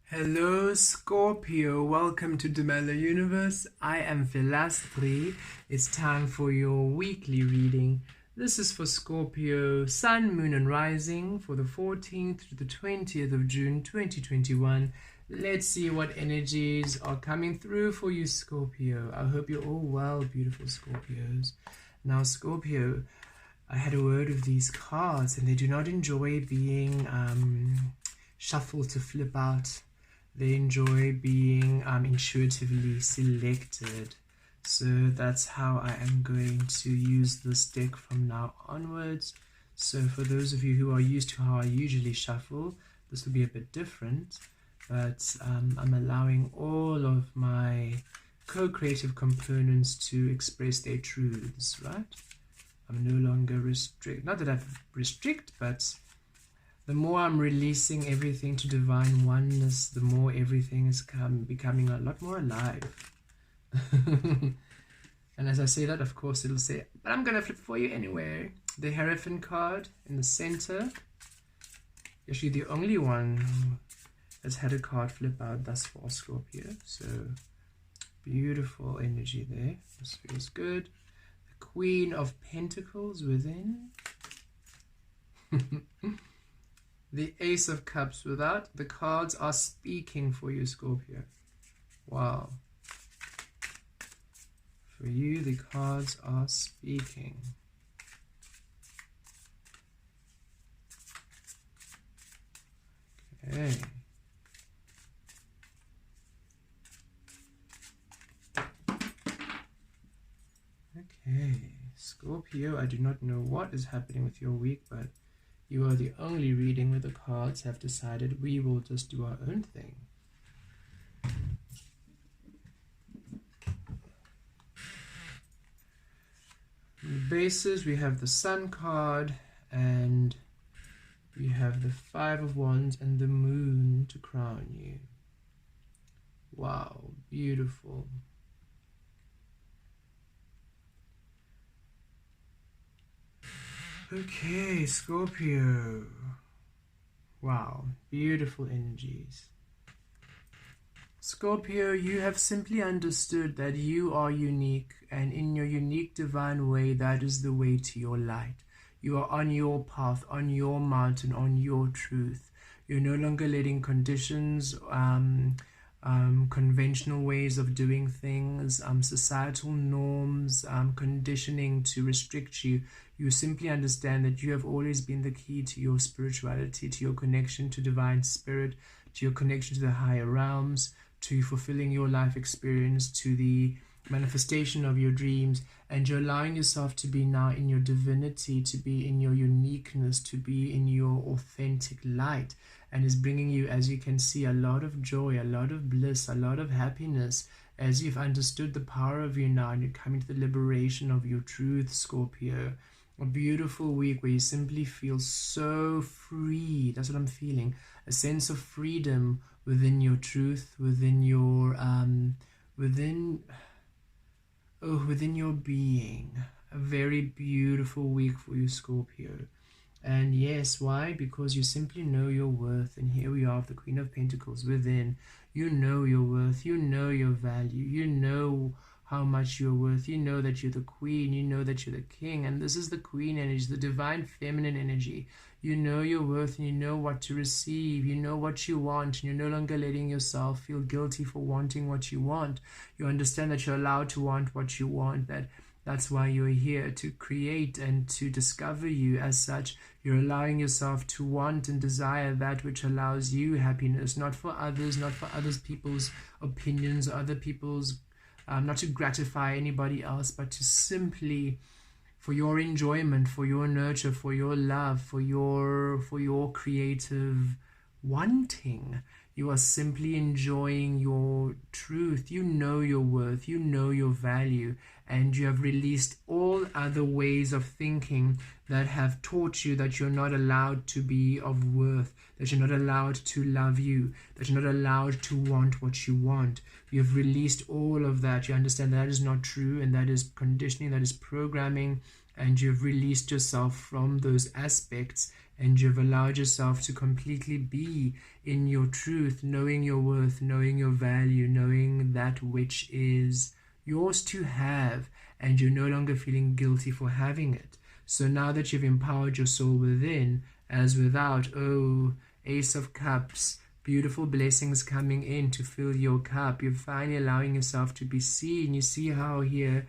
Hello Scorpio, welcome to the Mela Universe. I am Vel Astri. It's time for your weekly reading. This is for Scorpio, Sun, Moon and Rising for the 14th to the 20th of June 2021. Let's see what energies are coming through for you, Scorpio. I hope you're all well, beautiful Scorpios. Now, Scorpio, I had a word of these cards and they do not enjoy being shuffled to flip out. They enjoy being intuitively selected. So that's how I am going to use this deck from now onwards. So for those of you who are used to how I usually shuffle, this will be a bit different. But I'm allowing all of my co-creative components to express their truths, right? I'm no longer not that I restrict, but the more I'm releasing everything to divine oneness, the more everything is becoming a lot more alive. And as I say that, of course, it'll say, but I'm going to flip for you anyway. The Hierophant card in the center. Actually, the only one who has had a card flip out thus far, Scorpio. So, beautiful energy there. This feels good. The Queen of Pentacles within. The Ace of Cups without. The cards are speaking for you, Scorpio. Wow. For you, the cards are speaking. Okay. Okay. Scorpio, I do not know what is happening with your week, but you are the only reading where the cards have decided we will just do our own thing. On the bases, we have the Sun card, and we have the Five of Wands and the Moon to crown you. Wow, beautiful. Okay, Scorpio. Wow, beautiful energies. Scorpio, you have simply understood that you are unique, and in your unique divine way, that is the way to your light. You are on your path, on your mountain, on your truth. You're no longer letting conditions, conventional ways of doing things, societal norms, conditioning to restrict you. You simply understand that you have always been the key to your spirituality, to your connection to divine spirit, to your connection to the higher realms, to fulfilling your life experience, to the manifestation of your dreams, and you're allowing yourself to be now in your divinity, to be in your uniqueness, to be in your authentic light, and is bringing you, as you can see, a lot of joy, a lot of bliss, a lot of happiness, as you've understood the power of you now and you're coming to the liberation of your truth, Scorpio. A beautiful week where you simply feel so free. That's what I'm feeling. A sense of freedom within your truth, within your within your being. A very beautiful week for you, Scorpio. And yes, why? Because you simply know your worth. And here we are, the Queen of Pentacles within. You know your worth. You know your value. You know how much you're worth. You know that you're the queen. You know that you're the king. And this is the queen energy, the divine feminine energy. You know your worth and you know what to receive. You know what you want. And you're no longer letting yourself feel guilty for wanting what you want. You understand that you're allowed to want what you want. That's why you're here, to create and to discover you. As such, you're allowing yourself to want and desire that which allows you happiness, not for others, not for other people's opinions or other people's not to gratify anybody else, but to simply, for your enjoyment, for your nurture, for your love, for your creative wanting. You are simply enjoying your truth. You know your worth. You know your value. And you have released all other ways of thinking that have taught you that you're not allowed to be of worth, that you're not allowed to love you, that you're not allowed to want what you want. You have released all of that. You understand that is not true, and that is conditioning, that is programming, and you've released yourself from those aspects, and you've allowed yourself to completely be in your truth, knowing your worth, knowing your value, knowing that which is yours to have, and you're no longer feeling guilty for having it. So now that you've empowered your soul within as without, oh, Ace of Cups, beautiful blessings coming in to fill your cup. You're finally allowing yourself to be seen. You see how here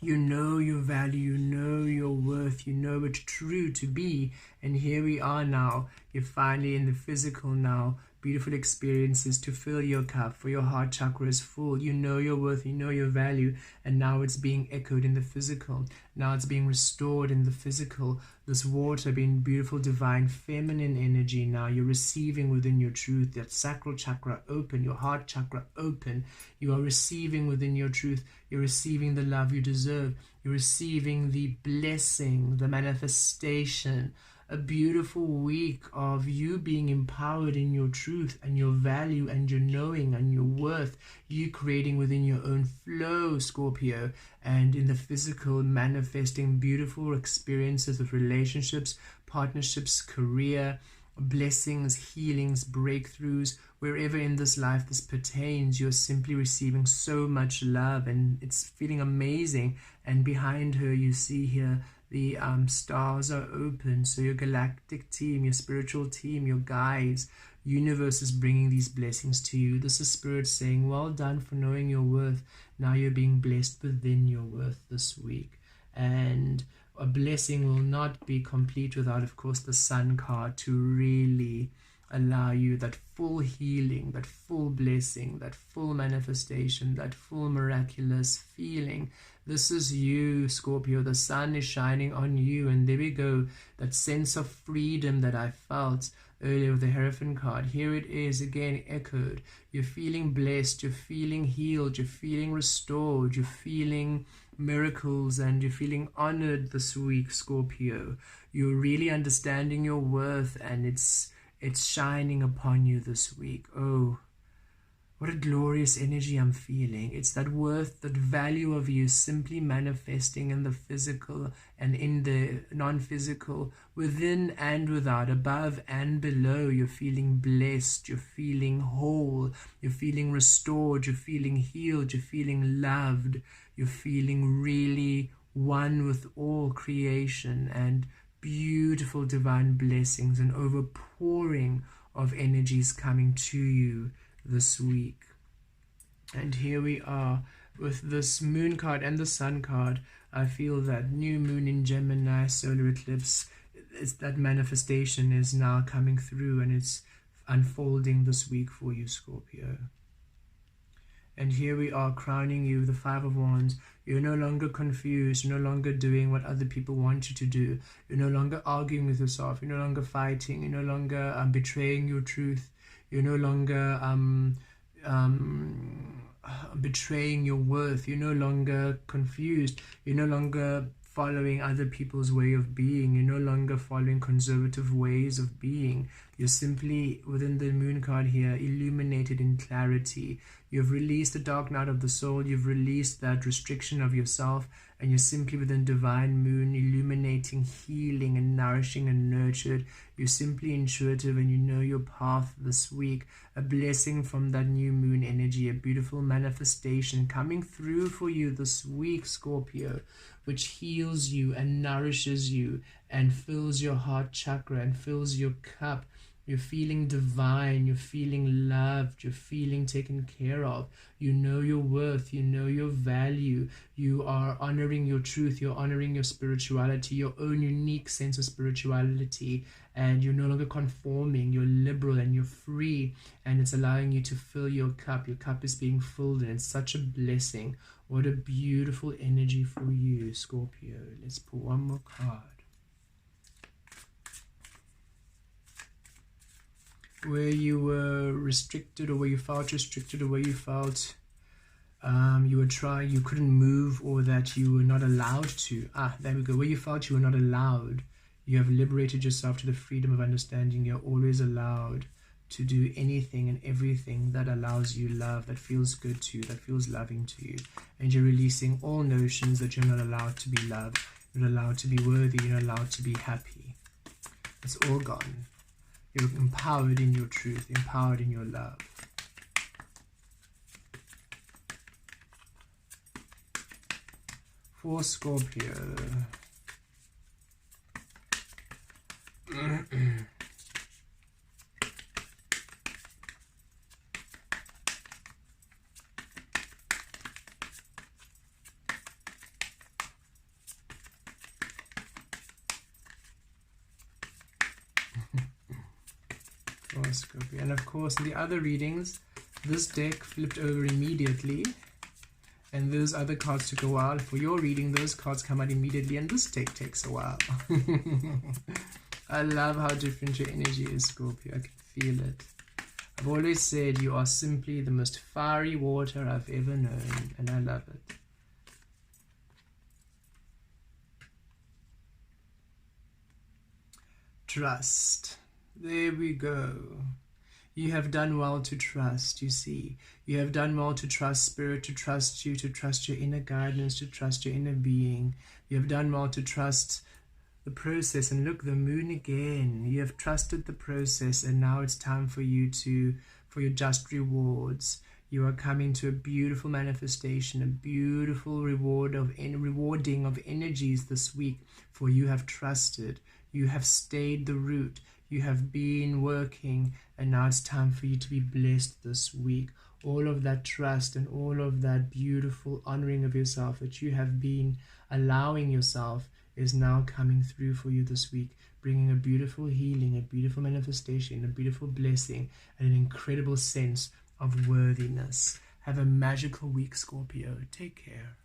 you know your value, you know your worth, you know it's true to be. And here we are now. You're finally in the physical now. Beautiful experiences to fill your cup, for your heart chakra is full. You know your worth, you know your value, and now it's being echoed in the physical. Now it's being restored in the physical. This water being beautiful, divine, feminine energy. Now you're receiving within your truth, that sacral chakra open, your heart chakra open. You are receiving within your truth. You're receiving the love you deserve. You're receiving the blessing, the manifestation. A beautiful week of you being empowered in your truth and your value and your knowing and your worth. You creating within your own flow, Scorpio, and in the physical manifesting beautiful experiences of relationships, partnerships, career, blessings, healings, breakthroughs. Wherever in this life this pertains, you're simply receiving so much love, and it's feeling amazing. And behind her you see here the stars are open. So your galactic team, your spiritual team, your guides, universe is bringing these blessings to you. This is spirit saying, well done for knowing your worth. Now you're being blessed within your worth this week. And a blessing will not be complete without, of course, the Sun card to really allow you that full healing, that full blessing, that full manifestation, that full miraculous feeling. This is you, Scorpio. The sun is shining on you, and there we go. That sense of freedom that I felt earlier with the Hierophant card. Here it is again echoed. You're feeling blessed, you're feeling healed, you're feeling restored, you're feeling miracles, and you're feeling honored this week, Scorpio. You're really understanding your worth, and it's shining upon you this week. Oh, what a glorious energy I'm feeling. It's that worth, that value of you simply manifesting in the physical and in the non-physical, within and without, above and below. You're feeling blessed, you're feeling whole, you're feeling restored, you're feeling healed, you're feeling loved, you're feeling really one with all creation, and beautiful divine blessings and overpouring of energies coming to you this week. And here we are with this moon card and the sun card. I feel that new moon in Gemini, solar eclipse, it's that manifestation is now coming through, and it's unfolding this week for you, Scorpio. And here we are crowning you with the Five of Wands. You're no longer confused. You're no longer doing what other people want you to do. You're no longer arguing with yourself. You're no longer fighting. You're no longer betraying your truth. You're no longer betraying your worth. You're no longer confused. You're no longer following other people's way of being. You're no longer following conservative ways of being. You're simply, within the moon card here, illuminated in clarity. You've released the dark night of the soul. You've released that restriction of yourself, and you're simply within divine moon, illuminating, healing, and nourishing and nurtured. You're simply intuitive, and you know your path this week. A blessing from that new moon energy, a beautiful manifestation coming through for you this week, Scorpio, which heals you and nourishes you and fills your heart chakra and fills your cup. You're feeling divine, you're feeling loved, you're feeling taken care of. You know your worth, you know your value. You are honoring your truth, you're honoring your spirituality, your own unique sense of spirituality, and you're no longer conforming. You're liberal and you're free, and it's allowing you to fill your cup. Your cup is being filled, and it's such a blessing. What a beautiful energy for you, Scorpio. Let's pull one more card. Where you were restricted, or where you felt restricted, or where you felt you couldn't move, or that you were not allowed to. There we go. Where you felt you were not allowed, you have liberated yourself to the freedom of understanding. You're always allowed to do anything and everything that allows you love, that feels good to you, that feels loving to you. And you're releasing all notions that you're not allowed to be loved. You're not allowed to be worthy. You're not allowed to be happy. It's all gone. You're empowered in your truth, empowered in your love. For Scorpio. For Scorpio. And of course, in the other readings, this deck flipped over immediately. And those other cards took a while. For your reading, those cards come out immediately, and this deck takes a while. I love how different your energy is, Scorpio. I can feel it. I've always said you are simply the most fiery water I've ever known, and I love it. Trust. There we go. You have done well to trust, you see. You have done well to trust Spirit, to trust you, to trust your inner guidance, to trust your inner being. You have done well to trust the process. And look, the moon again. You have trusted the process, and now it's time for you for your just rewards. You are coming to a beautiful manifestation, a beautiful rewarding of energies this week, for you have trusted. You have stayed the route. You have been working, and now it's time for you to be blessed this week. All of that trust and all of that beautiful honoring of yourself that you have been allowing yourself is now coming through for you this week, bringing a beautiful healing, a beautiful manifestation, a beautiful blessing, and an incredible sense of worthiness. Have a magical week, Scorpio. Take care.